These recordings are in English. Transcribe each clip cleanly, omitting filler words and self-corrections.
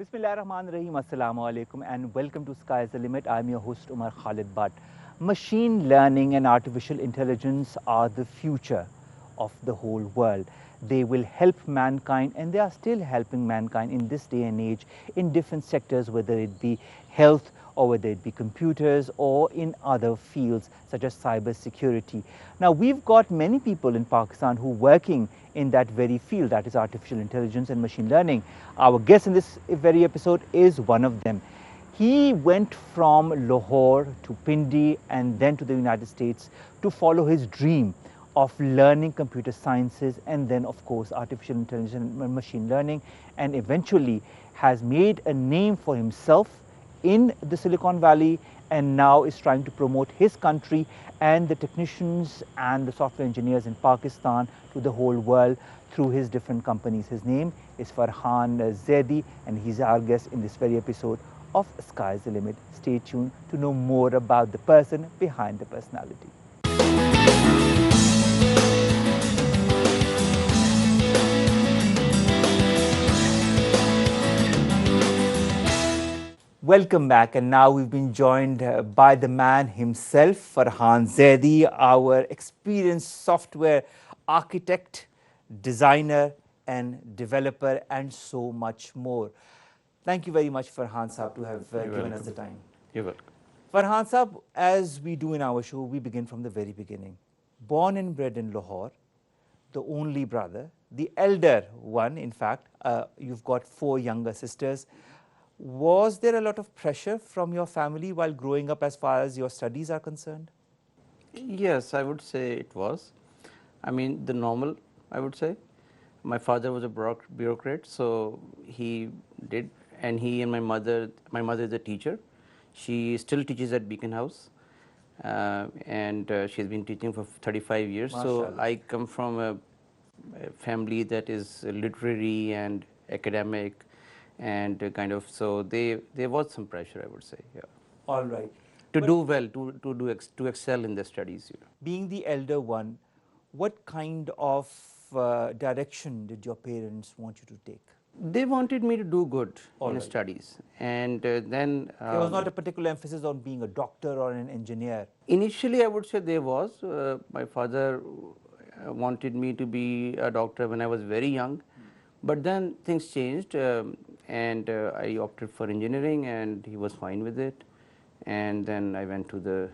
Bismillahirrahmanirrahim. Assalamu alaikum and welcome to Sky's the Limit. I'm your host Umar Khalid Butt. Machine learning and artificial intelligence are the future of the whole world. They will help mankind and they are still helping mankind in this day and age in different sectors, whether it be health or whether it be computers or in other fields such as cyber security. Now we've got many people in Pakistan who are working in that very field, that is artificial intelligence and machine learning. Our guest in this very episode is one of them. He went from Lahore to Pindi and then to the United States to follow his dream of learning computer sciences and then of course artificial intelligence and machine learning, and eventually has made a name for himself in the Silicon Valley and now is trying to promote his country and the technicians and the software engineers in Pakistan to the whole world through his different companies. His name is Farhan Zaidi and he's our guest in this very episode of Sky's the Limit. Stay tuned to know more about the person behind the personality. Welcome back, and now we've been joined by the man himself, Farhan Zaidi, our experienced software architect, designer and developer and so much more. Thank you very much Farhan Saab to have given us the time. You're welcome. Farhan Saab, as we do in our show, we begin from the very beginning. Born and bred in Lahore, the only brother, the elder one in fact, you've got 4 younger sisters. Was there a lot of pressure from your family while growing up as far as your studies are concerned? Yes, I would say it was. I mean, the normal, I would say. My father was a bureaucrat, so he did, and he and my mother is a teacher. She still teaches at Beacon House, and she's been teaching for 35 years. Mashallah. So I come from a family that is literary and academic, and kind of, so there was some pressure, I would say, yeah. All right. To do well, to excel in the studies. You know. Being the elder one, what kind of direction did your parents want you to take? They wanted me to do good All in right. studies, and then There was not a particular emphasis on being a doctor or an engineer. initially I would say there was. My father wanted me to be a doctor when I was very young, but then things changed, and I opted for engineering, and he was fine with it, and then I went to the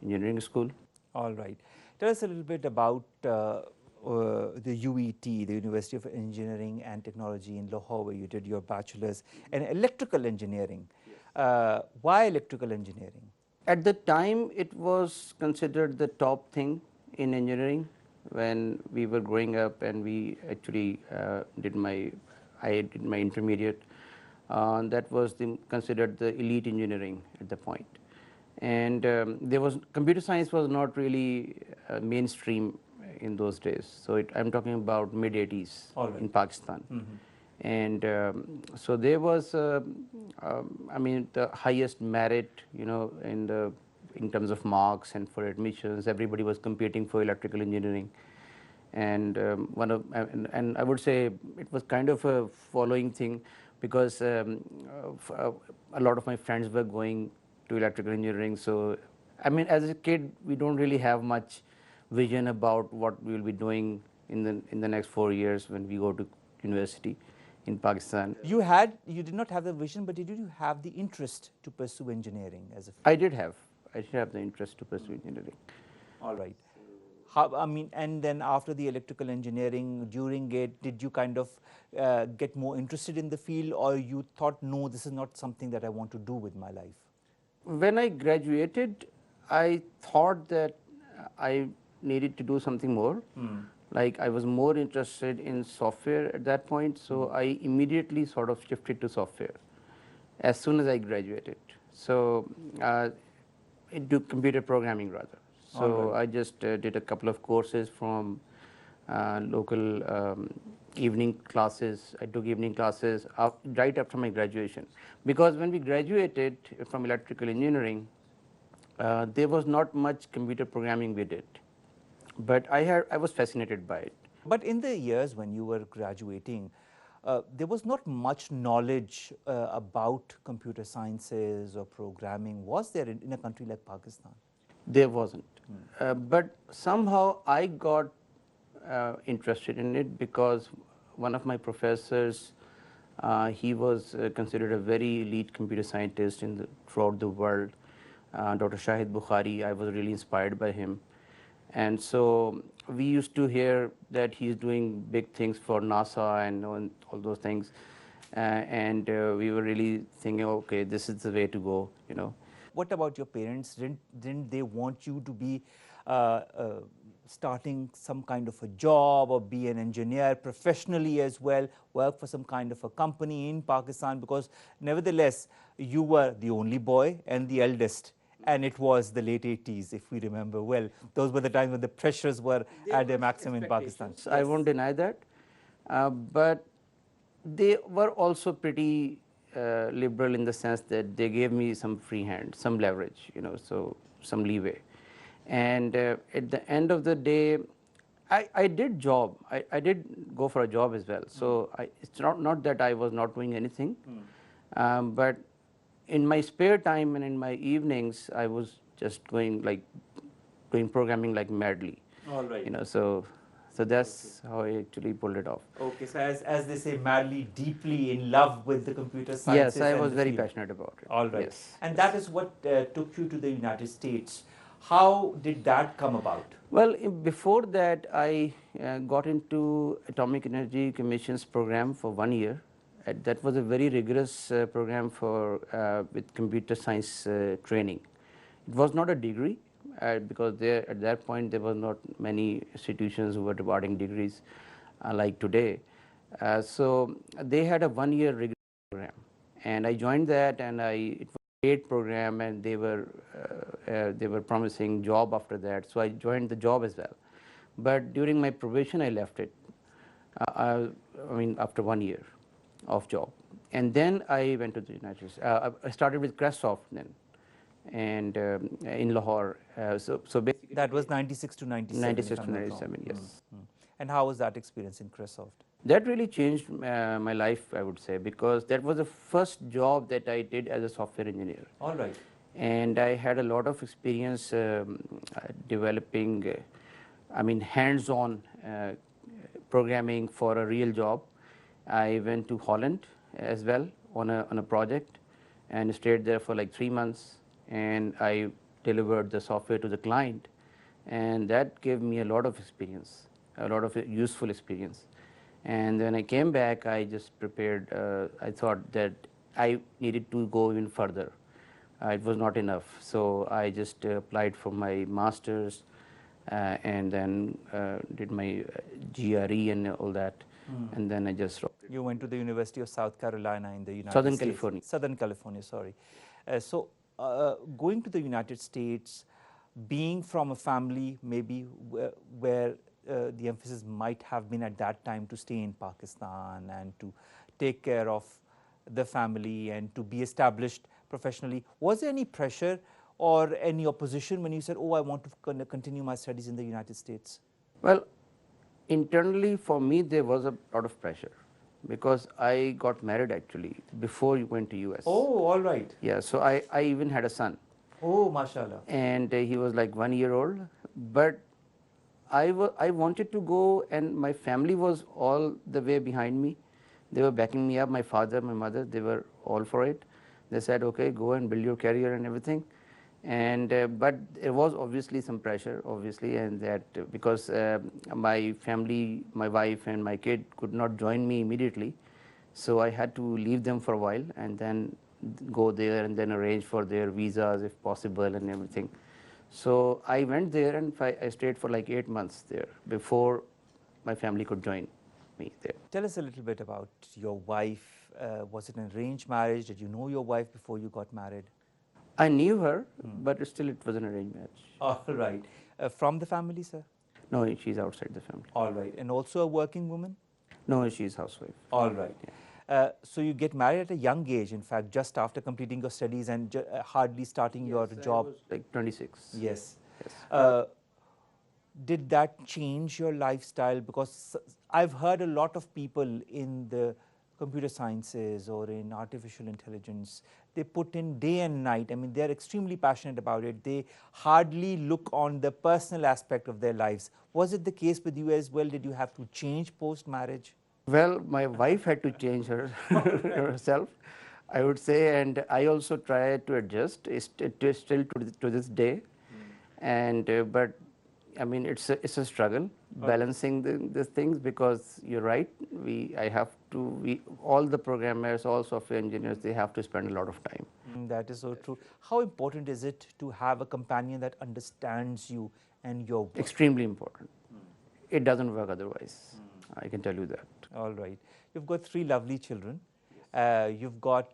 engineering school. All right. Tell us a little bit about the UET, the University of Engineering and Technology in Lahore, where you did your bachelor's in electrical engineering. Why electrical engineering? At the time, it was considered the top thing in engineering when we were growing up, and we actually I did my intermediate. That was considered the elite engineering at the point. And there was computer science was not really mainstream in those days. So I'm talking about mid 80s in Pakistan. And so there was, I mean, the highest merit, you know, in terms of marks and for admissions. Everybody was competing for electrical engineering, and and I would say it was kind of a following thing, because a lot of my friends were going to electrical engineering. So I mean, as a kid, we don't really have much vision about what we will be doing in the next 4 years when we go to university in Pakistan. You did not have the vision, but did you have the interest to pursue engineering as a field? I did have the interest to pursue engineering. All right. How, I mean, and then after the electrical engineering, during it, did you kind of get more interested in the field, or you thought, no, this is not something that I want to do with my life? When I graduated, I thought that I needed to do something more. Like I was more interested in software at that point, so I immediately sort of shifted to software as soon as I graduated. So into computer programming rather. So I just did a couple of courses from local evening classes. I took evening classes right after my graduation, because when we graduated from electrical engineering, there was not much computer programming we did, but I was fascinated by it. But in the years when you were graduating, there was not much knowledge about computer sciences or programming. Was there in a country like Pakistan? There wasn't. But somehow I got interested in it because one of my professors, he was considered a very elite computer scientist throughout the world, Dr. Shahid Bukhari. I was really inspired by him. And so we used to hear that he's doing big things for NASA and all those things. And we were really thinking, okay, this is the way to go. What about your parents? Didn't they want you to be starting some kind of a job or be an engineer professionally as well, work for some kind of a company in Pakistan? Because nevertheless, you were the only boy and the eldest. And it was the late 80s, if we remember well. Those were the times when the pressures were at their maximum in Pakistan. So I won't deny that. But they were also pretty liberal in the sense that they gave me some free hand, some leverage, so some leeway. And at the end of the day, I did job. I did go for a job as well. So it's not that I was not doing anything, but in my spare time and in my evenings, I was just doing programming like madly. All right. So that's how I actually pulled it off. Okay, so as they say, madly, deeply in love with the computer sciences. Yes, I was and the very field. passionate about it. All right. Yes. And that is what took you to the United States. How did that come about? Well, before that, I got into Atomic Energy Commission's program for 1 year. That was a very rigorous program with computer science training. It was not a degree because at that point there was not many institutions who were rewarding degrees like today. So they had a 1 year rigorous program, and I joined that, and it was a great program, and they were promising job after that. So I joined the job as well. But during my probation, I left it. After 1 year of job, and then I went to the United States. I started with Crestsoft then, and in Lahore. So basically that was 96 to 97. 96 to 97, yes. And how was that experience in Crestsoft? That really changed my life, I would say, because that was the first job that I did as a software engineer. All right. And I had a lot of experience developing, hands-on programming for a real job. I went to Holland as well on a project and stayed there for like 3 months, and I delivered the software to the client, and that gave me a lot of experience, a lot of useful experience. And when I came back, I just prepared, I thought that I needed to go even further. It was not enough, so I just applied for my master's and then did my GRE and all that. And then I just wrote. You went to the University of South Carolina in the United Southern States. California. Southern California, sorry. So going to the United States, being from a family maybe where the emphasis might have been at that time to stay in Pakistan and to take care of the family and to be established professionally, was there any pressure or any opposition when you said, oh, I want to continue my studies in the United States? Well, internally for me there was a lot of pressure because I got married actually before you went to US. Oh, all right. Yeah, so I even had a son. Oh, mashallah. And he was like 1 year old, but I wanted to go, and my family was all the way behind me. They were backing me up, my father, my mother, they were all for it. They said, okay, go and build your career and everything. And but there was obviously some pressure, obviously, and that because my family, my wife and my kid could not join me immediately, so I had to leave them for a while and then go there and then arrange for their visas if possible and everything. So I went there and I stayed for like 8 months there before my family could join me there. Tell us a little bit about your wife. Was it an arranged marriage? Did you know your wife before you got married? I knew her, but still it was an arranged marriage. All right. From the family, sir? No, she's outside the family. All right. And also a working woman? No, she's housewife. All right. Yeah. So you get married at a young age, in fact, just after completing your studies and hardly starting your job? I was like 26. Yes. Yes. Did that change your lifestyle? Because I've heard a lot of people in the computer sciences or in artificial intelligence, they put in day and night. I mean, they're extremely passionate about it. They hardly look on the personal aspect of their lives. Was it the case with you as well? Did you have to change post-marriage? Well, my wife had to change herself, I would say, and I also try to adjust. It is still to this day, and but I mean it's a struggle balancing the things, because you're right. I have to. All the programmers, all software engineers, they have to spend a lot of time. That is so true. How important is it to have a companion that understands you and your work? Extremely important. It doesn't work otherwise. I can tell you that. All right. You've got 3 lovely children. You've got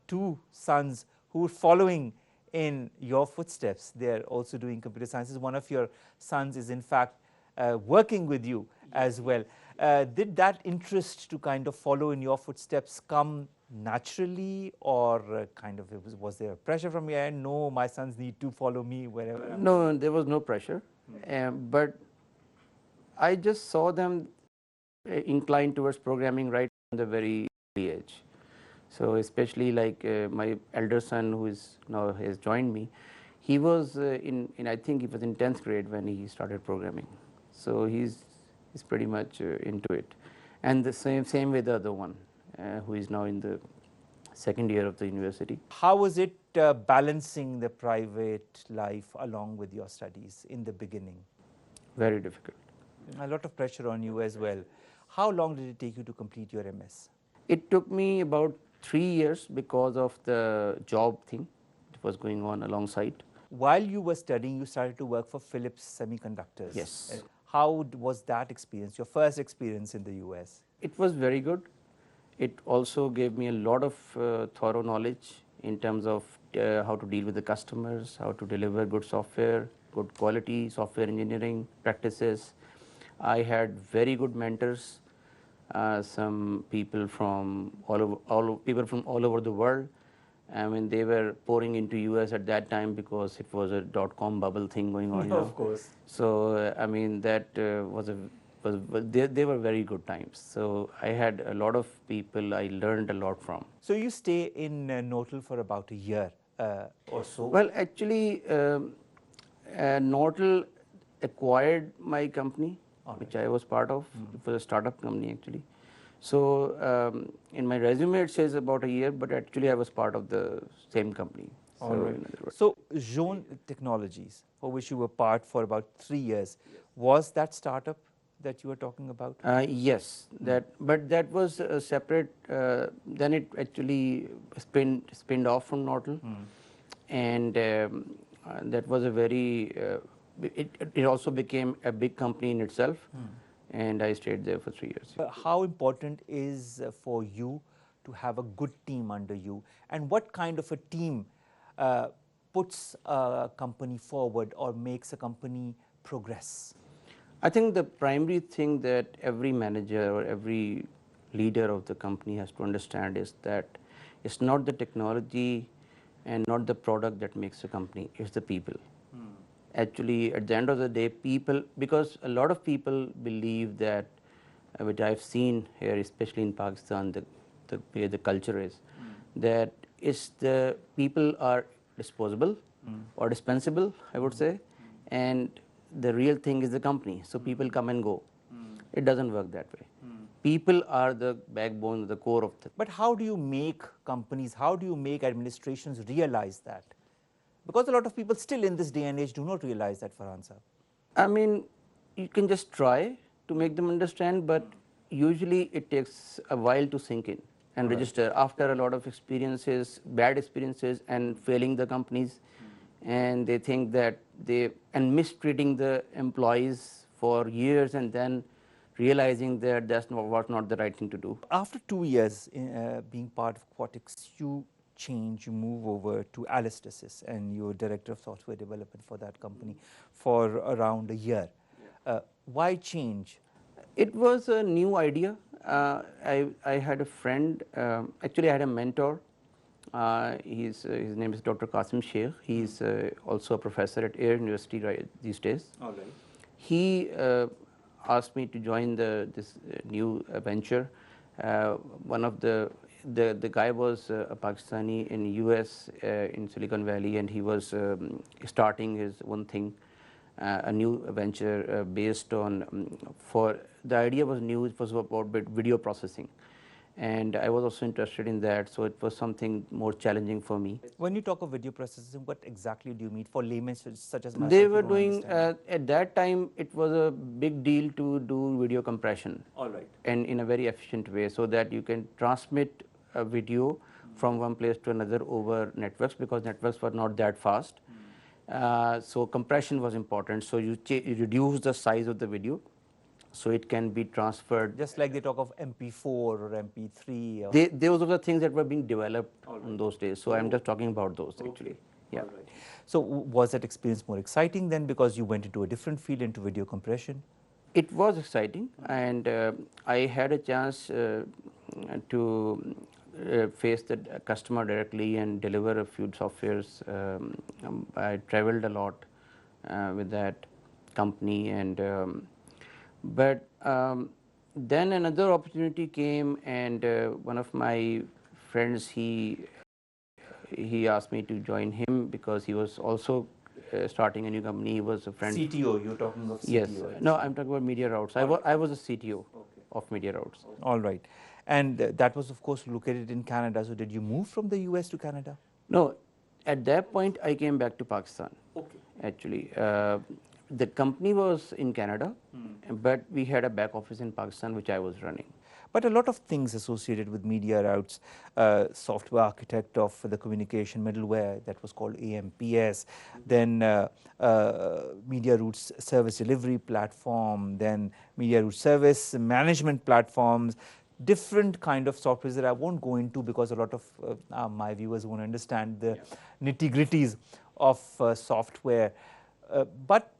2 sons who are following in your footsteps. They're also doing computer sciences. One of your sons is, in fact, working with you as well. Did that interest to kind of follow in your footsteps come naturally, or kind of was there pressure from your end? No, my sons need to follow me wherever. No, there was no pressure, but I just saw them inclined towards programming right from the very early age. So especially like my elder son, who is now has joined me, he was in I think he was in 10th grade when he started programming. So he's pretty much into it, and the same with the other one, who is now in the second year of the university. How was it balancing the private life along with your studies in the beginning? Very difficult. A lot of pressure on you as well. How long did it take you to complete your MS? It took me about 3 years because of the job thing that was going on alongside. While you were studying, you started to work for Philips Semiconductors. Yes. How was that experience, your first experience in the US? It was very good. It also gave me a lot of thorough knowledge in terms of how to deal with the customers, how to deliver good software, good quality software engineering practices. I had very good mentors, some people from people from all over the world. I mean, they were pouring into US at that time because it was a .com bubble thing going on. Of course. So I mean that they were very good times. So I had a lot of people I learned a lot from. So you stay in Nortel for about a year or so? Well, actually, Nortel acquired my company, which I was part of. It was a startup company actually. So in my resume it says about a year, but actually I was part of the same company. So Zone Technologies, for which you were part for about 3 years, was that startup that you were talking about? Yes, but that was a separate. Then it actually spinned off from Nortel, and that was a very. It also became a big company in itself, and I stayed there for 3 years. How important is for you to have a good team under you, and what kind of a team puts a company forward or makes a company progress? I think the primary thing that every manager or every leader of the company has to understand is that it's not the technology and not the product that makes a company, it's the people. Actually, at the end of the day, people, because a lot of people believe that, which I've seen here, especially in Pakistan, the way the culture is, that it's the people are disposable or dispensable, I would say, and the real thing is the company. So people come and go. It doesn't work that way. People are the backbone, the core of the. But how do you make companies, how do you make administrations realize that? Because a lot of people still in this day and age do not realize that, Farhan sir. I mean, you can just try to make them understand, but usually it takes a while to sink in and register after a lot of experiences, bad experiences, and failing the companies. And they think that and mistreating the employees for years, and then realizing that that's not the right thing to do. After 2 years being part of Quartix, you move over to Alistasis, and you're director of software development for that company for around a year. Why change? It was a new idea. I had a friend, actually I had a mentor. His name is Dr. Qasim Sheikh. He's also a professor at Air University these days. All right. He asked me to join this new venture, One of the guy was a Pakistani in US in Silicon Valley, and he was starting his one thing, a new venture based on for the idea was new. It was about video processing, and I was also interested in that. So it was something more challenging for me. When you talk of video processing, what exactly do you mean for laymen such as They myself who were don't doing understand? at that time. It was a big deal to do video compression, All right. and in a very efficient way, so that you can transmit a video from one place to another over networks, because networks were not that fast. So compression was important. So you reduce the size of the video, so it can be transferred. Just like they talk of MP4 or MP3. Or Those are the things that were being developed in those days. So I'm just talking about those actually. Yeah. All right. So was that experience more exciting then because you went into a different field, into video compression? It was exciting, and I had a chance to face the customer directly and deliver a few softwares. I traveled a lot with that company, and but then another opportunity came, and one of my friends, he asked me to join him because he was also starting a new company. He was a friend. CTO, you're talking of CTO. Yes. No, I'm talking about Media Routes. I was a CTO of Media Routes. All right. And that was, of course, located in Canada. So did you move from the US to Canada? No, at that point, I came back to Pakistan. Okay. Actually, the company was in Canada, but we had a back office in Pakistan, which I was running. But a lot of things associated with Media Routes, software architect of the communication middleware that was called AMPS, then Media Routes service delivery platform, then Media Routes service management platforms, different kind of softwares that I won't go into because a lot of my viewers won't understand the nitty-gritties of software. But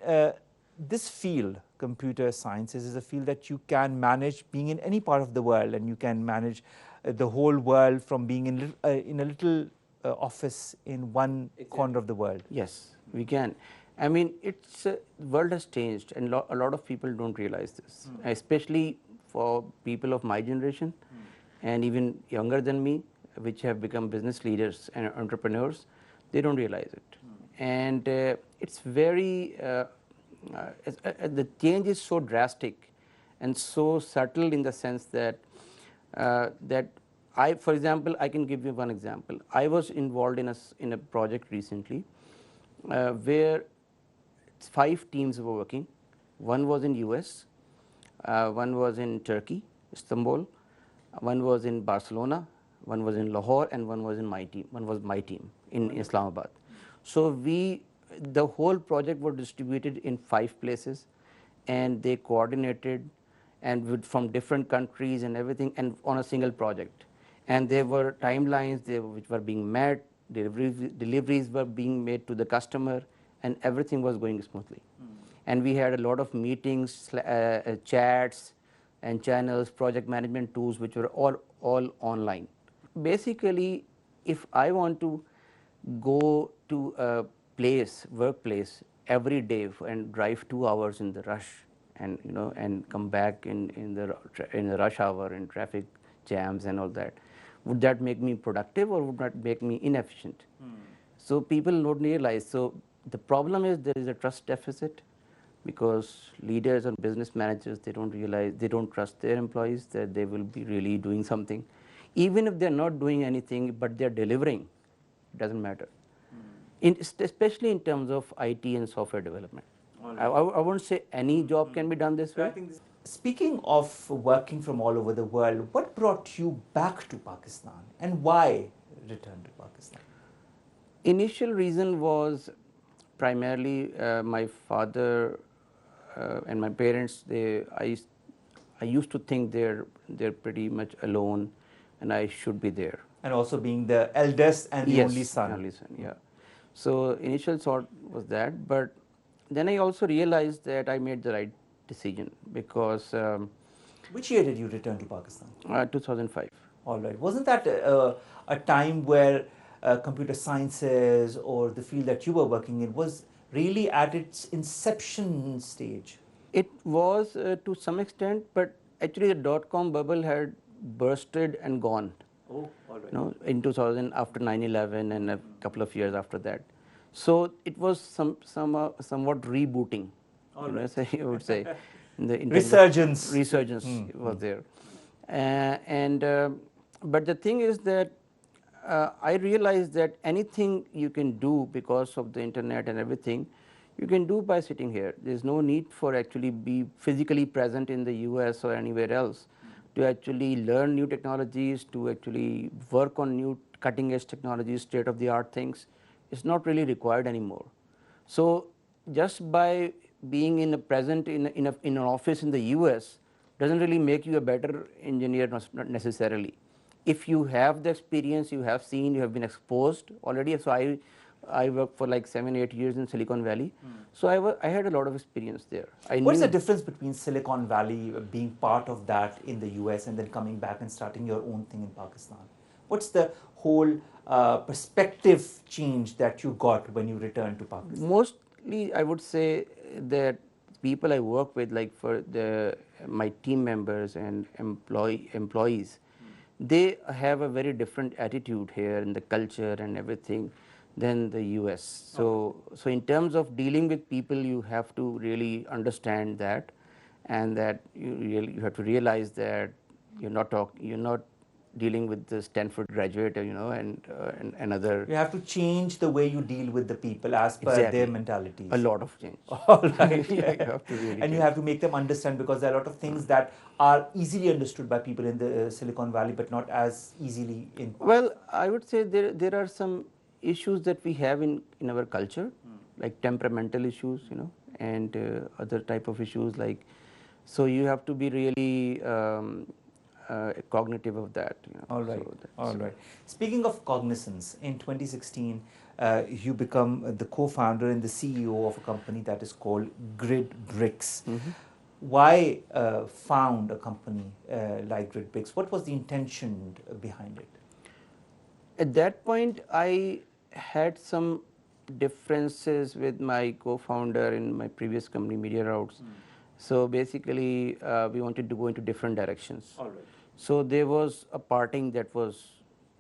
this field, computer sciences, is a field that you can manage being in any part of the world, and you can manage the whole world from being in a little office in one corner of the world. Yes, we can. I mean, the world has changed, and a lot of people don't realize this, especially for people of my generation and even younger than me, which have become business leaders and entrepreneurs. They don't realize it, and it's very the change is so drastic and so subtle in the sense that for example, I can give you one example. I was involved in a project recently where 5 teams were working. One was in US, one was in Turkey, Istanbul, one was in Barcelona, one was in Lahore, and one was my team in Islamabad. So the whole project was distributed in 5 places, and they coordinated and from different countries and everything, and on a single project. And there were timelines which were being met, deliveries were being made to the customer, and everything was going smoothly. And we had a lot of meetings, chats and channels, project management tools, which were all online. Basically, if I want to go to a workplace every day and drive 2 hours in the rush, and and come back in the rush hour and traffic jams and all that, would that make me productive or would that make me inefficient? So people don't realize. So the problem is there is a trust deficit, because leaders and business managers, they don't realize, they don't trust their employees that they will be really doing something. Even if they're not doing anything, but they're delivering, it doesn't matter. Especially in terms of IT and software development. I won't say any job can be done this way. Speaking of working from all over the world, what brought you back to Pakistan and why return to Pakistan? Initial reason was primarily my father and my parents. I used to think they're pretty much alone, and I should be there. And also being the eldest and the only son. Only son, yeah. So initial thought was that, but then I also realized that I made the right decision, because Which year did you return to Pakistan? 2005. All right. Wasn't that a time where computer sciences or the field that you were working in was really at its inception stage? It was to some extent, but actually the dot-com bubble had bursted and gone. Oh, all right. In 2000 after 9/11 and a couple of years after that. So it was somewhat rebooting. All right. So you would say, in terms Resurgence. of resurgence was there, and but the thing is that I realized that anything you can do because of the internet and everything, you can do by sitting here. There is no need for actually be physically present in the US or anywhere else to actually learn new technologies, to actually work on new cutting edge technologies, state of the art things. It's not really required anymore. So just by being in a present in an office in the US doesn't really make you a better engineer, not necessarily. If you have the experience, you have seen, you have been exposed already. So I worked for like 7-8 years in Silicon Valley. So I had a lot of experience there. What's the difference between Silicon Valley being part of that in the US and then coming back and starting your own thing in Pakistan? What's the whole perspective change that you got when you returned to Pakistan? Mostly, I would say that people I work with, like for my team members and employees, they have a very different attitude here in the culture and everything than the US. So in terms of dealing with people, you have to really understand that, and that you have to realize that you're not dealing with the Stanford graduate, and another. You have to change the way you deal with the people as per Exactly. their mentalities. A lot of change. All right. Yeah, you have to really and you change. have to make them understand, because there are a lot of things that are easily understood by people in the Silicon Valley, but not as easily in. Well, I would say there are some issues that we have in our culture, like temperamental issues, and other type of issues like. So you have to be really cognitive of that. All right. So All right. Speaking of cognizance, in 2016, you become the co-founder and the CEO of a company that is called Grid Bricks. Why found a company like Grid Bricks? What was the intention behind it? At that point, I had some differences with my co-founder in my previous company, Media Routes. So basically, we wanted to go into different directions. All right. So there was a parting that was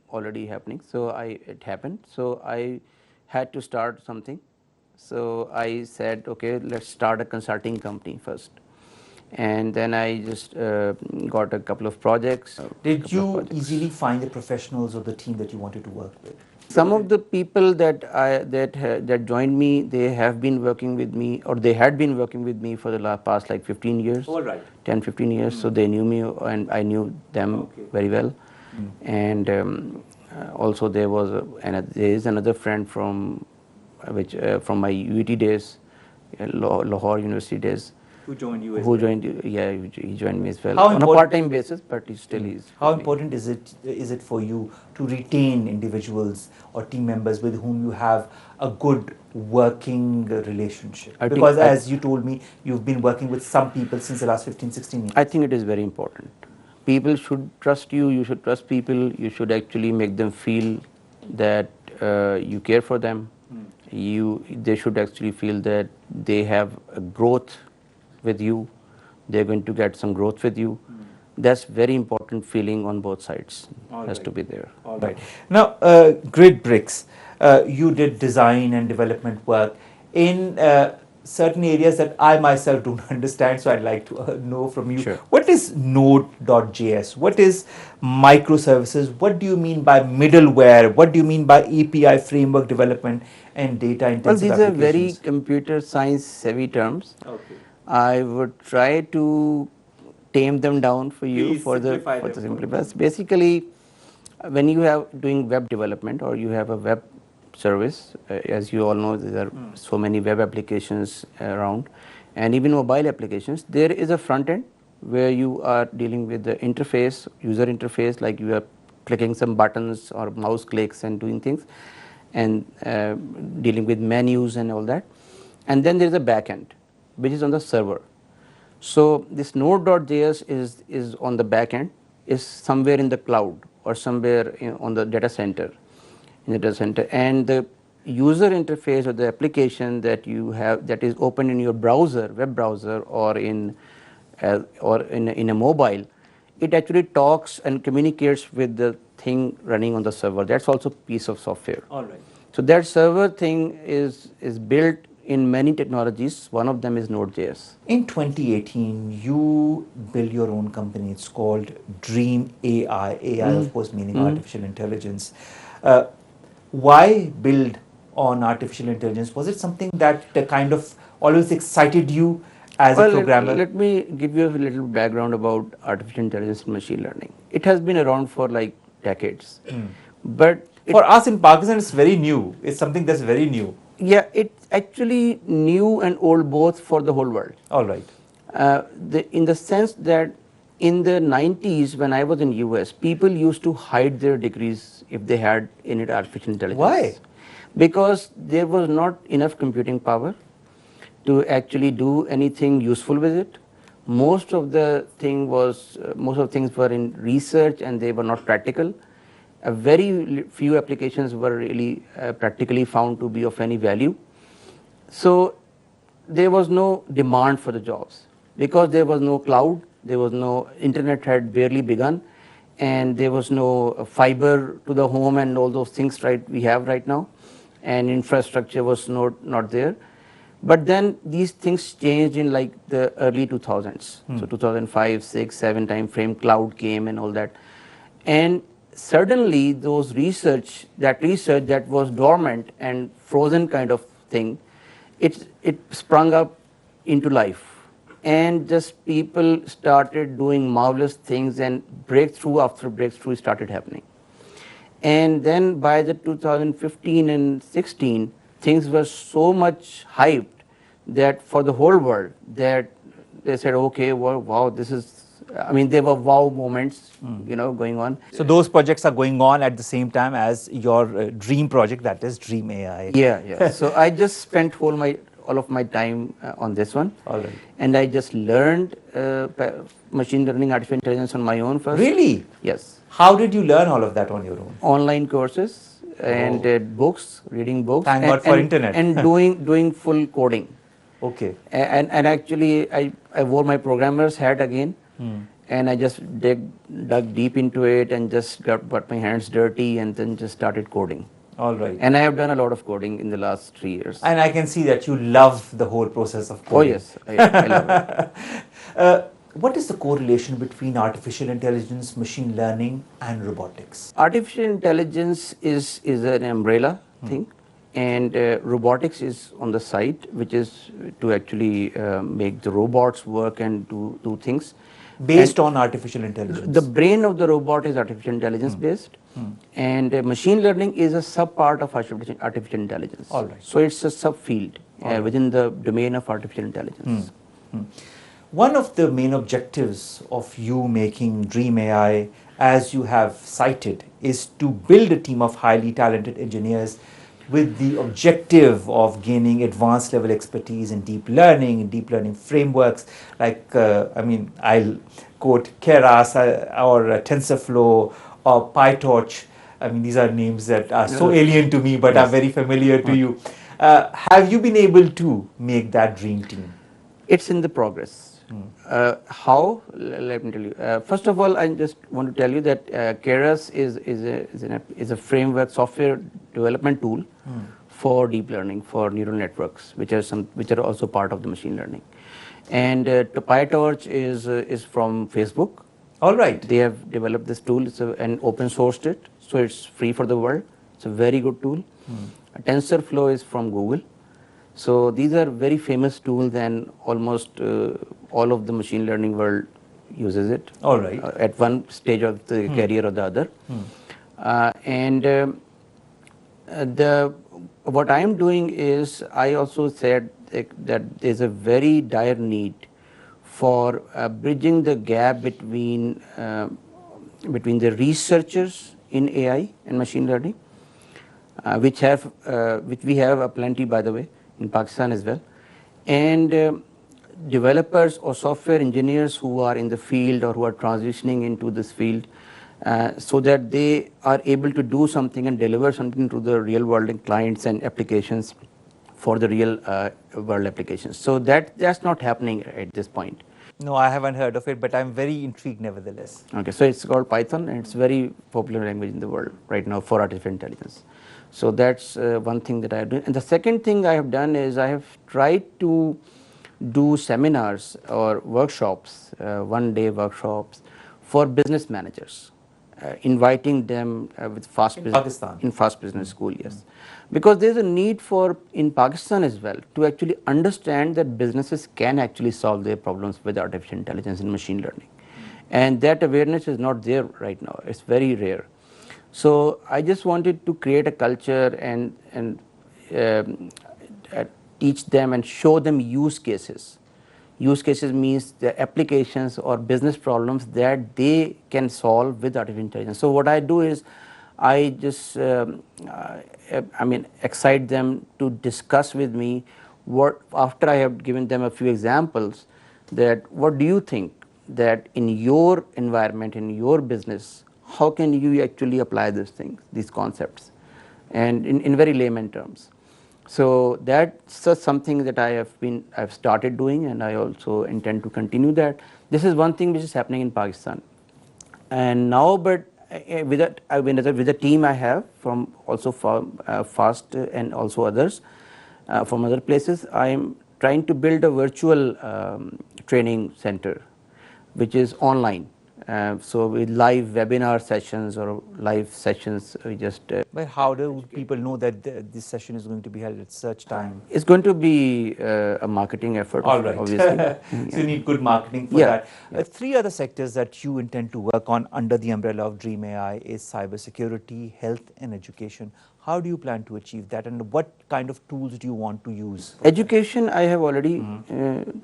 already happening. So it happened. So I had to start something. So I said, okay, let's start a consulting company first. And then I just got a couple of projects. Did you easily find the professionals or the team that you wanted to work with? Some of the people that joined me, they have been working with me, or they had been working with me for the past like 15 years. All right. 10, 15 years. So they knew me and I knew them very well. And also there is another friend from my UET days, Lahore University days. Who joined you? Who joined? Yeah, he joined me as well How on a part-time basis, but he still is. How important is it for you to retain individuals or team members with whom you have a good working relationship? Because as you told me, you've been working with some people since the last 15, 16 years. I think it is very important. People should trust you. You should trust people. You should actually make them feel that you care for them. They should actually feel that they have a growth with you. They're going to get some growth with you. That's very important feeling on both sides. Has to be there. All right. Now, Grid Bricks, you did design and development work in certain areas that I myself don't understand, so I'd like to know from you. Sure. What is Node.js? What is microservices? What do you mean by middleware? What do you mean by API framework development and data intensive Well, these applications? are very computer science savvy terms. Okay. I would try to tame them down for you. Please simplify them. Simplify. Basically, when you have doing web development or you have a web service, as you all know, there are so many web applications around, and even mobile applications. There is a front end where you are dealing with the interface, user interface, like you are clicking some buttons or mouse clicks and doing things, and dealing with menus and all that. And then there is a back end, which is on the server. So this Node.js is on the back end, is somewhere in the cloud or somewhere on the data center, and the user interface or the application that you have that is open in your browser, web browser, or in a mobile, it actually talks and communicates with the thing running on the server. That's also piece of software. All right. So that server thing is built in many technologies. One of them is Node.js. In 2018, you built your own company. It's called Dream AI. AI, of course, meaning artificial intelligence. Uh, why build on artificial intelligence? Was it something that kind of always excited you as a Well, programmer? let me give you a little background about artificial intelligence and machine learning. It has been around for like decades, but For us in Pakistan, it's very new. It's something that's very new. yeah, it's actually new and old both for the whole world. All right. In the sense that in the 90s when I was in US, people used to hide their degrees if they had any artificial intelligence. Why? Because there was not enough computing power to actually do anything useful with it. Most of the things were in research and they were not practical. Very few applications were really practically found to be of any value. So there was no demand for the jobs because there was no cloud, there was no internet had barely begun, and there was no fiber to the home and all those things we have right now, and infrastructure was not there. But then these things changed in like the early 2000s. So 2005, 6, 7 time frame, cloud came and all that. And suddenly those research that was dormant and frozen kind of thing, it sprung up into life. And just people started doing marvelous things and breakthrough after breakthrough started happening. And then by the 2015 and 16, things were so much hyped that for the whole world that they said, okay, well, wow, this is, I mean, there were wow moments, going on. So those projects are going on at the same time as your dream project, that is Dream AI. Yeah. So I just spent all of my time on this one. All right. And I just learned machine learning, artificial intelligence on my own first. Really? Yes. How did you learn all of that on your own? Online courses and books, reading books. Thank God for internet. And doing full coding. Okay. And actually, I wore my programmer's hat again, and I just dug deep into it and just got my hands dirty and then just started coding. All right. And I have done a lot of coding in the last 3 years. And I can see that you love the whole process of coding. Oh yes, I love it. What is the correlation between artificial intelligence, machine learning, and robotics? Artificial intelligence is an umbrella thing, and robotics is on the side, which is to actually make the robots work and do things. Based on artificial intelligence. The brain of the robot is artificial intelligence based, and machine learning is a sub part of artificial intelligence. All right. So it's a subfield within the domain of artificial intelligence. One of the main objectives of you making Dream AI, as you have cited, is to build a team of highly talented engineers with the objective of gaining advanced level expertise in deep learning frameworks like, I'll quote Keras or TensorFlow or PyTorch. I mean, these are names that are so alien to me, but are very familiar to you. Have you been able to make that dream team? It's in the progress. How? Let me tell you. First of all, I just want to tell you that Keras is a framework software development tool for deep learning, for neural networks, which are also part of the machine learning. And PyTorch is from Facebook. All right. They have developed this tool and open sourced it, so it's free for the world. It's a very good tool. TensorFlow is from Google. So these are very famous tools, and almost all of the machine learning world uses it. All right. At one stage of the career or the other. What I am doing is, I also said that there's a very dire need for bridging the gap between the researchers in AI and machine learning, which we have plenty, by the way, in Pakistan as well, and developers or software engineers who are in the field or who are transitioning into this field, so that they are able to do something and deliver something to the real world and clients and applications for the real world applications. So that's not happening at this point. No, I haven't heard of it, but I'm very intrigued nevertheless. Okay, so it's called Python, and it's very popular language in the world right now for artificial intelligence. So that's one thing that I have done. And the second thing I have done is I have tried to do seminars or workshops, one-day workshops for business managers, inviting them with Pakistan. in fast business school, yes, because there is a need for in Pakistan as well to actually understand that businesses can actually solve their problems with artificial intelligence and machine learning, and that awareness is not there right now. It's very rare. So I just wanted to create a culture and uh, teach them and show them use cases. Use cases means the applications or business problems that they can solve with artificial intelligence. So what I do is I just excite them to discuss with me what, after I have given them a few examples, that what do you think that in your environment, in your business, how can you actually apply these things, these concepts, and in very layman terms. So that's something that I've started doing, and I also intend to continue that. This is one thing which is happening in Pakistan, and now, but with the team I have from also from FAST and also others from other places, I am trying to build a virtual training center, which is online. So with live webinar sessions or live sessions, we just But how do people know that this session is going to be held at such time? it's going to be a marketing effort, All right. obviously. So you need good marketing for Yeah, that. yeah. Three other sectors that you intend to work on under the umbrella of Dream AI is cybersecurity, health, and education. How do you plan to achieve that, and what kind of tools do you want to use? Education, I have already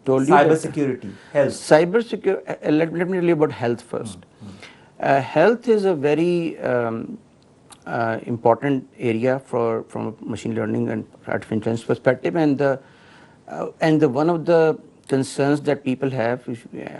told you. Cybersecurity, health. Cybersecurity. Let me tell you about health first. Health is a very important area from a machine learning and artificial intelligence perspective, and the one of the concerns that people have,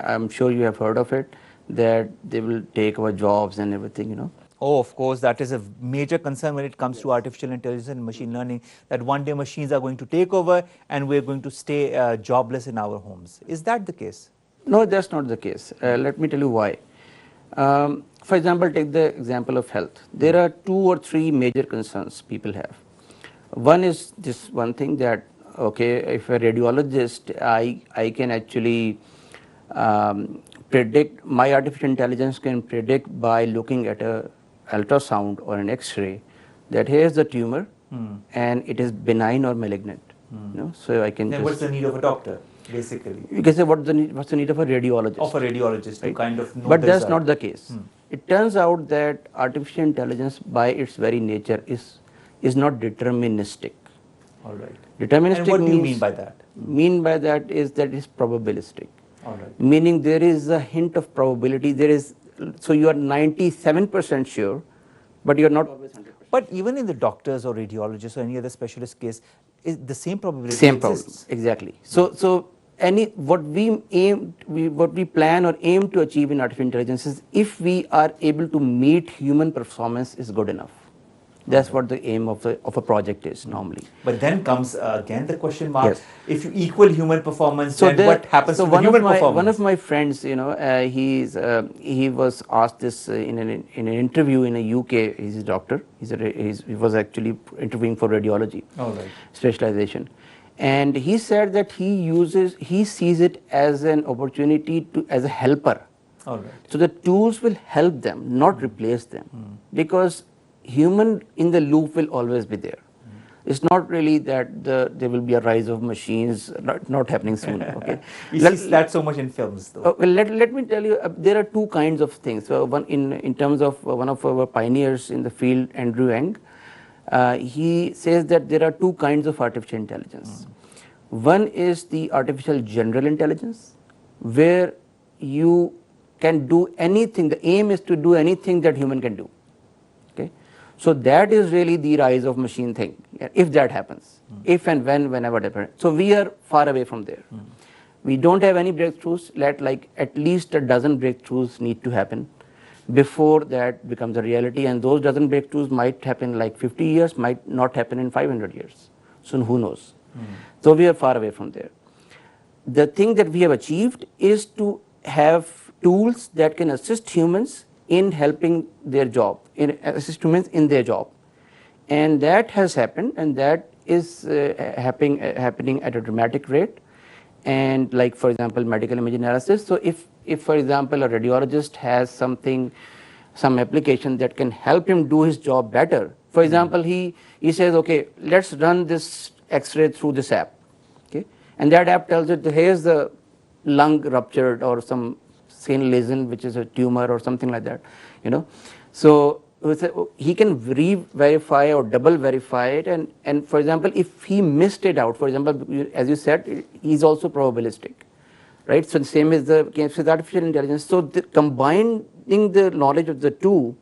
I'm sure you have heard of it, that they will take our jobs and everything, you know. Oh, of course, that is a major concern when it comes to artificial intelligence and machine learning, that one day machines are going to take over and we're going to stay jobless in our homes. Is that the case? No, that's not the case. Let me tell you why. For example, take the example of health. There are 2 or 3 major concerns people have. One is this one thing that, okay, if a radiologist, I can actually predict, my artificial intelligence can predict by looking at a ultrasound or an X-ray that here's the tumor and it is benign or malignant. You know, so I can. Then what's the need of a doctor, basically? You can say what's the need of a radiologist? Of a radiologist, right? To kind of know. But that's not the case. It turns out that artificial intelligence, by its very nature, is not deterministic. All right. Deterministic. And what do you means, mean by that? Mean by that is that it's probabilistic. All right. Meaning there is a hint of probability. There is, so you are 97% sure, but you are not always 100%. But even in the doctors or radiologists or any other specialist case, is the same probability Same exists. problem, exactly. So what we plan or aim to achieve in artificial intelligence is, if we are able to meet human performance, is good enough. That's what the aim of a project is normally. But then comes again the question mark. Yes. If you equal human performance, So then what happens to the human performance? One of my friends, you know, he was asked this in an interview in a UK. He's a doctor. He was actually interviewing for radiology specialization, and he said that he sees it as an opportunity as a helper. All right. So the tools will help them, not replace them, because human in the loop will always be there. It's not really that there will be a rise of machines, not happening soon. Okay, we see that so much in films, though. Well, let me tell you, there are 2 kinds of things. One in terms of one of our pioneers in the field, Andrew Ng, he says that there are 2 kinds of artificial intelligence. One is the artificial general intelligence, where you can do anything. The aim is to do anything that human can do. Okay, so that is really the rise of machine thing, if that happens, if and whenever that happens. So we are far away from there. We don't have any breakthroughs. Like at least a dozen breakthroughs need to happen before that becomes a reality, and those dozen breakthroughs might happen like 50 years, might not happen in 500 years. So who knows? So we are far away from there. the thing that we have achieved is to have tools that can assist humans in helping their job, in assist humans in their job, and that has happened, and that is happening at a dramatic rate. And like for example, medical image analysis. So if for example a radiologist has some application that can help him do his job better. For example, he says, okay, let's run this X-ray through this app, okay, and that app tells it, here's the lung ruptured or some skin lesion, which is a tumor or something like that, you know. So he can re-verify or double verify it, and for example, if he missed it out, for example, as you said, he's also probabilistic, right? So the same is the case with artificial intelligence. So combining the knowledge of the two,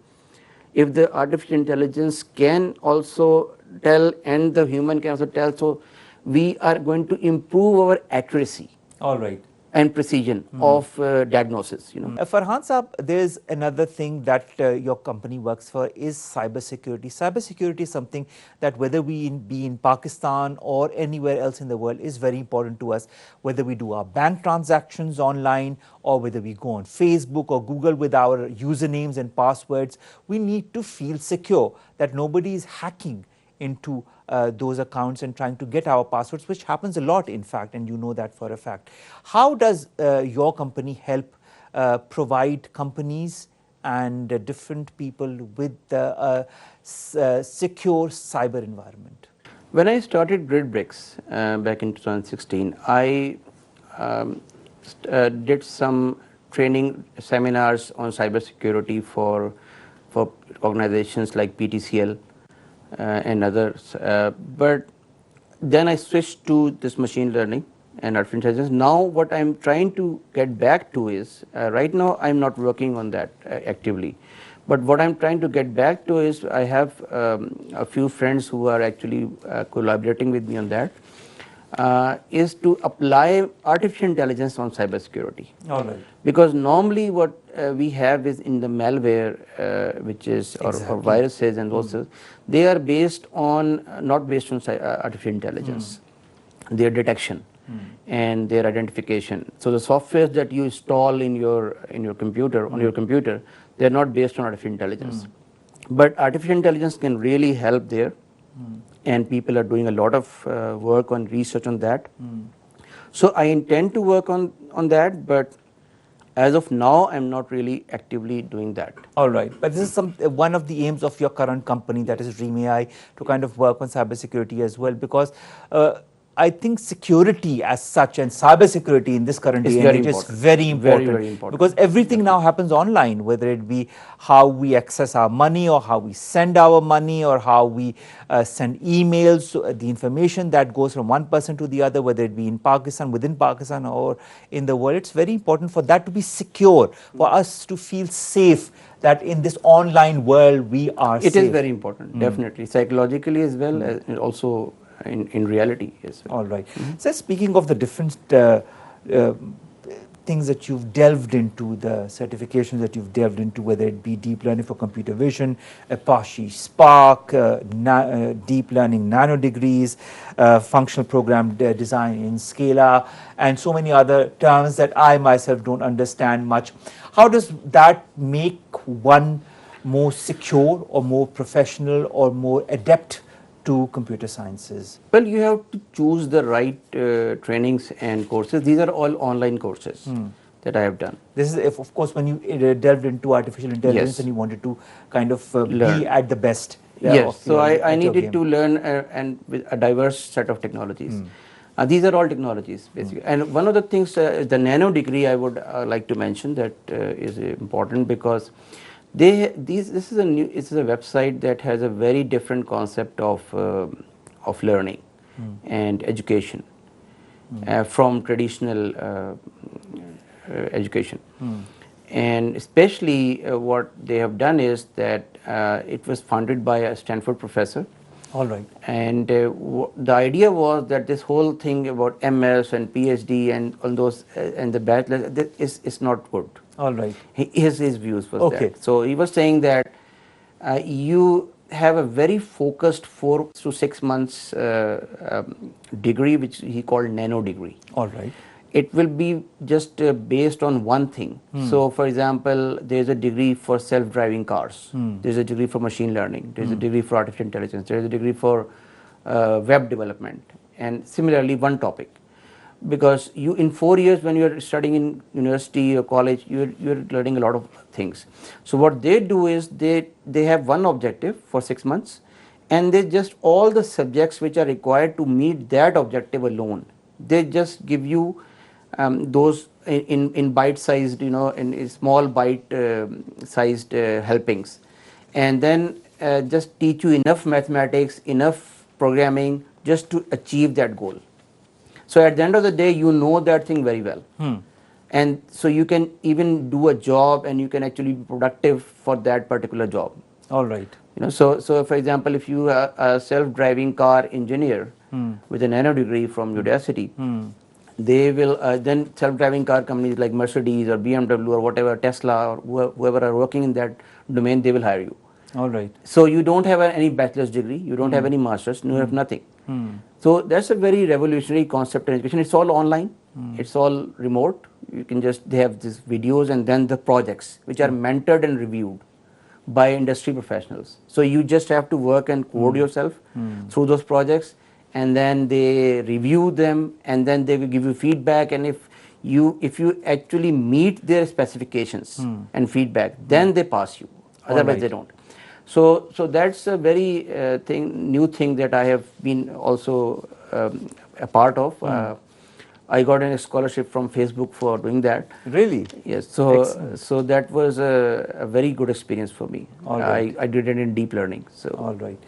if the artificial intelligence can also tell and the human can also tell, so we are going to improve our accuracy. All right. And precision of diagnosis, you know. Farhan Saab, there's another thing that your company works for is cybersecurity. Cybersecurity is something that whether we be in Pakistan or anywhere else in the world is very important to us. Whether we do our bank transactions online or whether we go on Facebook or Google with our usernames and passwords, we need to feel secure that nobody is hacking into those accounts and trying to get our passwords, which happens a lot, in fact, and you know that for a fact. How does your company help provide companies and different people with a secure cyber environment? When I started GridBricks back in 2016, I did some training seminars on cybersecurity for organizations like PTCL and others. But then I switched to this machine learning and artificial intelligence. Now what I'm trying to get back to is, right now I'm not working on that actively. But what I'm trying to get back to is, I have a few friends who are actually collaborating with me on that, is to apply artificial intelligence on cybersecurity. All right. Because normally what we have is in the malware, which is or viruses and those, they are based on not based on artificial intelligence, their detection and their identification. So the software that you install in your computer on your computer, they are not based on artificial intelligence. But artificial intelligence can really help there, and people are doing a lot of work on research on that. So I intend to work on that, but as of now, I'm not really actively doing that. All right. But this is one of the aims of your current company, that is Dream AI, to kind of work on cybersecurity as well, because I think security as such and cybersecurity in this current day and age is very important. Very important. Because everything now happens online, whether it be how we access our money or how we send our money or how we send emails, so the information that goes from one person to the other, whether it be in Pakistan, within Pakistan or in the world, it's very important for that to be secure, for us to feel safe that in this online world we are safe. It is very important, definitely, psychologically as well as also in reality as well. All right. So speaking of the different things that you've delved into, the certifications that you've delved into, whether it be deep learning for computer vision, Apache Spark, deep learning nano degrees, functional program design in Scala, and so many other terms that I myself don't understand much. How does that make one more secure or more professional or more adept to computer sciences? Well, you have to choose the right trainings and courses. These are all online courses that I have done. This is, if, of course, when you delved into artificial intelligence, Yes. and you wanted to kind of Learn. be at the best. Yes, so I needed to learn and with a diverse set of technologies. These are all technologies, basically. And one of the things, the nano degree, I would like to mention that is important, because this is a website that has a very different concept of learning and education from traditional education. And especially what they have done is that it was funded by a Stanford professor. All right. And the idea was that this whole thing about MS and PhD and all those and the bachelor is not good. All right. His views was that. So he was saying that you have a very focused 4 to 6 months degree, which he called nano degree. All right. it will be just based on one thing. So, for example, there is a degree for self-driving cars. There is a degree for machine learning. There is a degree for artificial intelligence. There is a degree for web development, and similarly, one topic. Because you, in 4 years, when you are studying in university or college, you're learning a lot of things. So what they do is they have one objective for 6 months, and they just all the subjects which are required to meet that objective alone, they just give you those in bite sized, in small bite sized helpings, and then just teach you enough mathematics, enough programming just to achieve that goal. So at the end of the day, you know that thing very well. And so you can even do a job, and you can actually be productive for that particular job. All right. So for example, if you are a self-driving car engineer with a nano degree from university, they will then self-driving car companies like Mercedes or BMW or whatever, Tesla or whoever are working in that domain, they will hire you. All right. So you don't have any bachelor's degree, you don't have any master's, you have nothing. So that's a very revolutionary concept in education. It's all online, it's all remote. You can just, they have these videos and then the projects which are mentored and reviewed by industry professionals. So you just have to work and code yourself through those projects, and then they review them, and then they will give you feedback, and if you actually meet their specifications and feedback, then they pass you, otherwise they don't. So that's a very new thing that I have been also a part of. I got a scholarship from Facebook for doing that. Really? Yes. So that was a very good experience for me. Right. I did it in deep learning. So all right.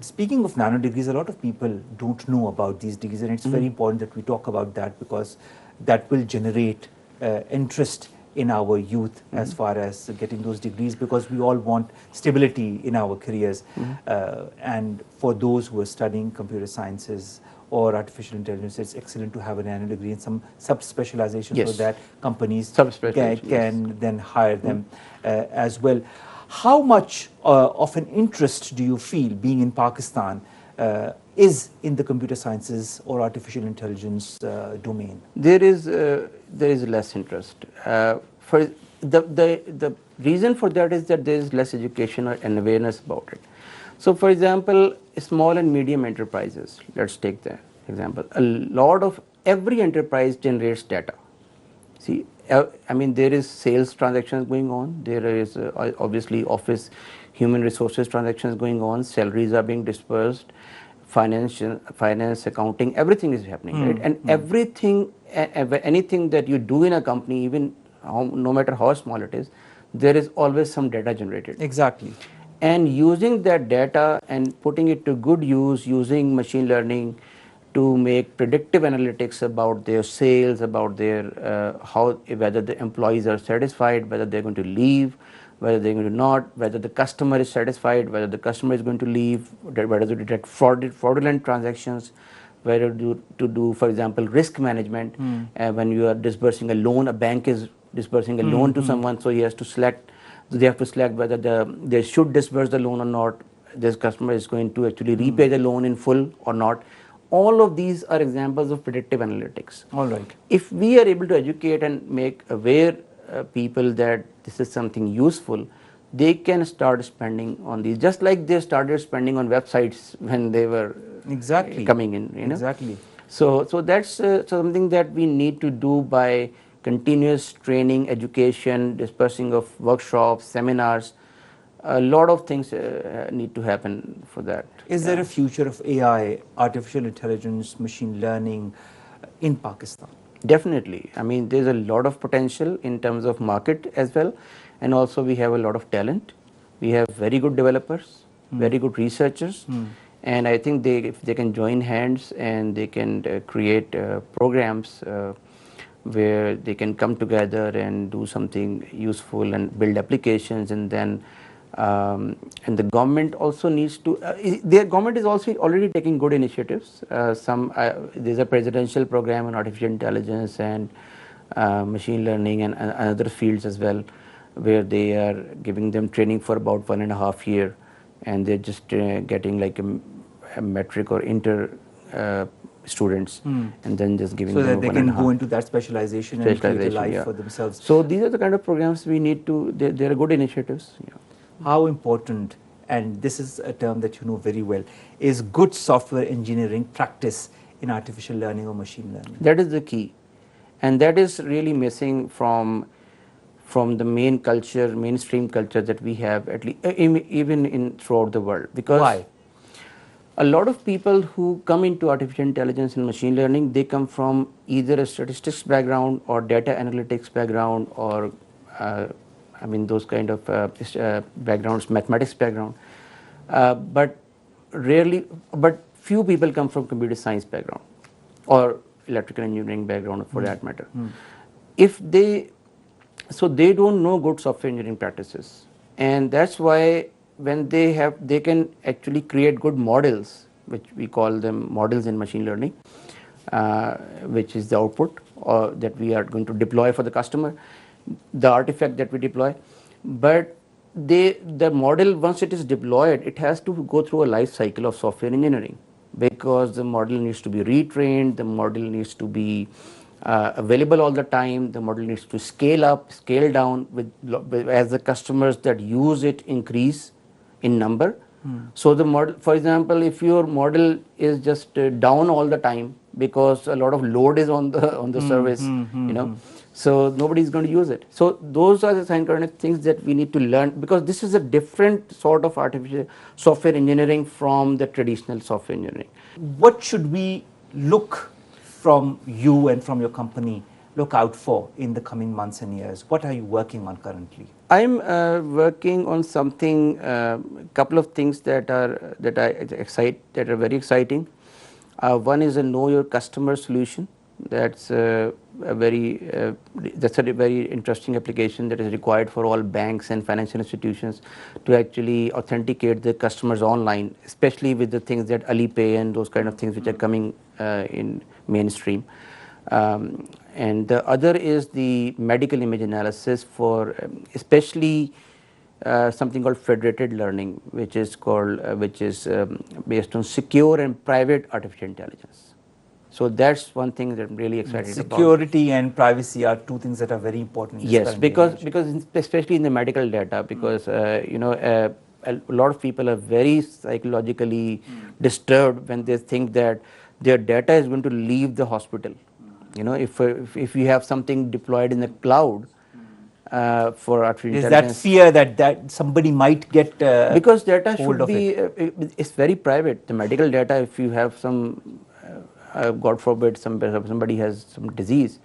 Speaking of nano degrees, a lot of people don't know about these degrees, and it's very important that we talk about that, because that will generate interest in our youth as far as getting those degrees, because we all want stability in our careers. And for those who are studying computer sciences or artificial intelligence, it's excellent to have a nano degree in some sub-specialization, so that companies can then hire them as well. How much of an interest do you feel, being in Pakistan, is in the computer sciences or artificial intelligence domain? There is less interest. For the reason for that is that there is less education and awareness about it. So, for example, small and medium enterprises, let's take that example. A lot of every enterprise generates data. See, I mean, there is sales transactions going on. There is obviously office, human resources transactions going on. Salaries are being dispersed. Finance, accounting, everything is happening, right? And everything, anything that you do in a company, even no matter how small it is, there is always some data generated. Exactly. And using that data and putting it to good use, using machine learning to make predictive analytics about their sales, about their whether the employees are satisfied, whether they're going to leave, whether they're going to not, whether the customer is satisfied, whether the customer is going to leave, whether to detect fraudulent transactions, whether to do, for example, risk management. When you are disbursing a loan, a bank is disbursing a loan to someone, so he has to select. They have to select whether they should disburse the loan or not. This customer is going to actually repay the loan in full or not. All of these are examples of predictive analytics. All right. If we are able to educate and make aware people that this is something useful, they can start spending on these, just like they started spending on websites when they were coming in. Exactly. So that's something that we need to do by continuous training, education, dispersing of workshops, seminars. A lot of things need to happen for that. Is there a future of AI, artificial intelligence, machine learning in Pakistan? Definitely. I mean, there's a lot of potential in terms of market as well, and also we have a lot of talent. We have very good developers, very good researchers, and I think if they can join hands and they can create programs where they can come together and do something useful and build applications, and then and the government also needs to. The government is also already taking good initiatives. There's a presidential program on artificial intelligence and machine learning and other fields as well, where they are giving them training for about 1.5 years, and they're just getting like a metric or students, and then just giving So them that a they one and can a go half into that specialization and create a life yeah. for themselves. So these are the kind of programs we need to. They are good initiatives. Yeah. How important, and this is a term that you know very well, is good software engineering practice in artificial learning or machine learning? That is the key, and that is really missing from the main culture, mainstream culture that we have, at least even in throughout the world. Because Why? a lot of people who come into artificial intelligence and machine learning, they come from either a statistics background or data analytics background, or I mean those kind of backgrounds, mathematics background. But rarely, but few people come from computer science background or electrical engineering background for that matter. If they, so they don't know good software engineering practices, and that's why when they have, they can actually create good models, which we call them models in machine learning, which is the output or that we are going to deploy for the customer, the artifact that we deploy. But the model, once it is deployed, it has to go through a life cycle of software engineering, because the model needs to be retrained, the model needs to be available all the time, the model needs to scale up, scale down as the customers that use it increase in number. So the model, for example, if your model is just down all the time because a lot of load is on the service, you know, so nobody is going to use it. So those are the kind of things that we need to learn, because this is a different sort of artificial software engineering from the traditional software engineering. What should we look from you and from your company look out for in the coming months and years? What are you working on currently? I'm working on something, couple of things that are very exciting. One is a know your customer solution. That's that's a very interesting application that is required for all banks and financial institutions to actually authenticate the customers online, especially with the things that Alipay and those kind of things which are coming in mainstream. And the other is the medical image analysis for especially something called federated learning, which is based on secure and private artificial intelligence. So that's one thing that I'm really excited about. Security and privacy are two things that are very important in this Yes, current age. because especially in the medical data, because you know, a lot of people are very psychologically disturbed when they think that their data is going to leave the hospital. You know, if you have something deployed in the cloud for artificial There's intelligence, that fear that somebody might get because data hold should of be it's very private. The medical data, if you have some God forbid somebody has some disease,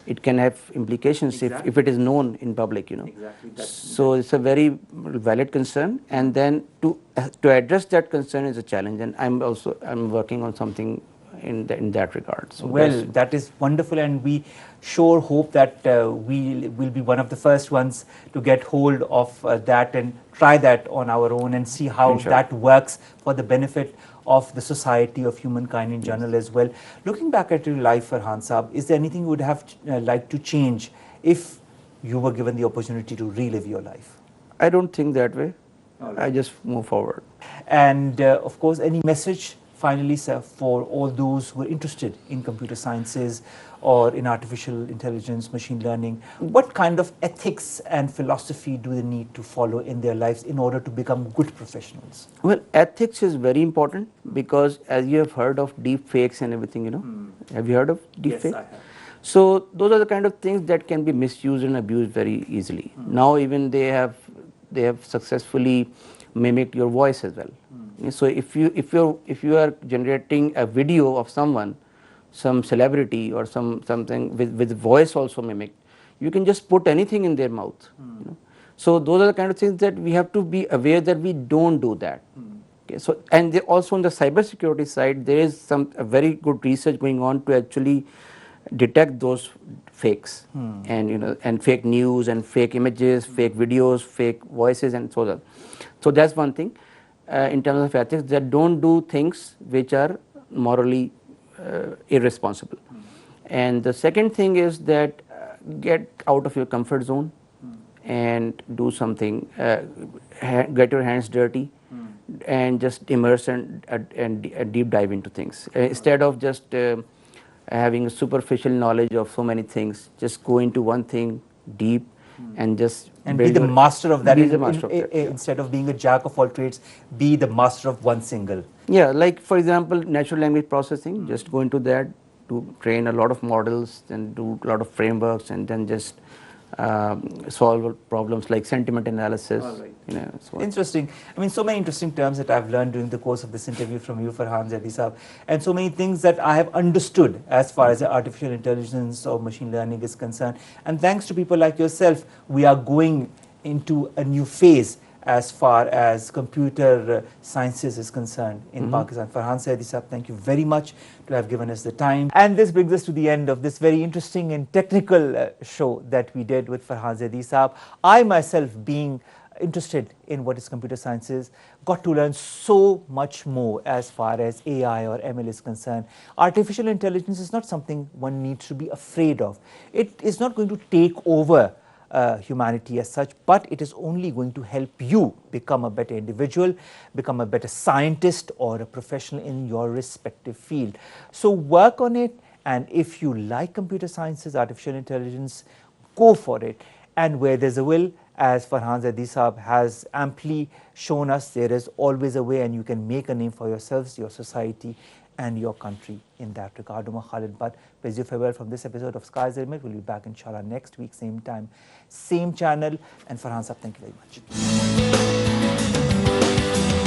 it can have implications if it is known in public, you know. Exactly. So it's a very valid concern, and then to address that concern is a challenge, and I'm working on something in that regard. So well, that is wonderful, and we sure hope that we will be one of the first ones to get hold of that and try that on our own and see how Inshallah. that works for the benefit of the society, of humankind in general as well. Looking back at your life, Farhan Saab, is there anything you would have liked to change if you were given the opportunity to relive your life? I don't think that way. I just move forward. And of course, any message finally, sir, for all those who are interested in computer sciences or in artificial intelligence, machine learning, what kind of ethics and philosophy do they need to follow in their lives in order to become good professionals? Well, ethics is very important, because as you have heard of deep fakes and everything, you know, have you heard of deep Yes, fake? I have. So those are the kind of things that can be misused and abused very easily. Now even they have successfully mimicked your voice as well. So if you are generating a video of someone, some celebrity or something with voice also mimicked, you can just put anything in their mouth. You know? So those are the kind of things that we have to be aware that we don't do that. Okay, so and also on the cybersecurity side, there is a very good research going on to actually detect those fakes and, you know, and fake news and fake images, fake videos, fake voices, and so on. So that's one thing in terms of ethics, that don't do things which are morally irresponsible. And the second thing is that get out of your comfort zone and do something, get your hands dirty, and just immerse and deep dive into things. Instead of just having a superficial knowledge of so many things, just go into one thing deep and just And be build the your master of that. be the master of that. Yeah. Instead of being a jack of all trades, be the master of one single. Yeah, like for example, natural language processing, just go into that to train a lot of models and do a lot of frameworks and then just solve problems like sentiment analysis. All right. You know, so on. Interesting. I mean, so many interesting terms that I've learned during the course of this interview from you, Farhan Zaidi Saab, and so many things that I have understood as far as artificial intelligence or machine learning is concerned. And thanks to people like yourself, we are going into a new phase as far as computer sciences is concerned in Pakistan. Farhan Zaidi Saab, thank you very much to have given us the time. And this brings us to the end of this very interesting and technical show that we did with Farhan Zaidi Saab. I myself, being interested in what is computer sciences, got to learn so much more as far as AI or ML is concerned. Artificial intelligence is not something one needs to be afraid of. It is not going to take over humanity as such, but it is only going to help you become a better individual, become a better scientist or a professional in your respective field. So work on it, and if you like computer sciences, artificial intelligence, go for it. And where there's a will, as Farhan Zaidi Saab has amply shown us, there is always a way, and you can make a name for yourselves, your society, and your country in that regard. Umar Khalid Butt bids you farewell from this episode of Sky's the Limit. We'll be back inshallah next week, same time, same channel. And Farhan Saab, thank you very much.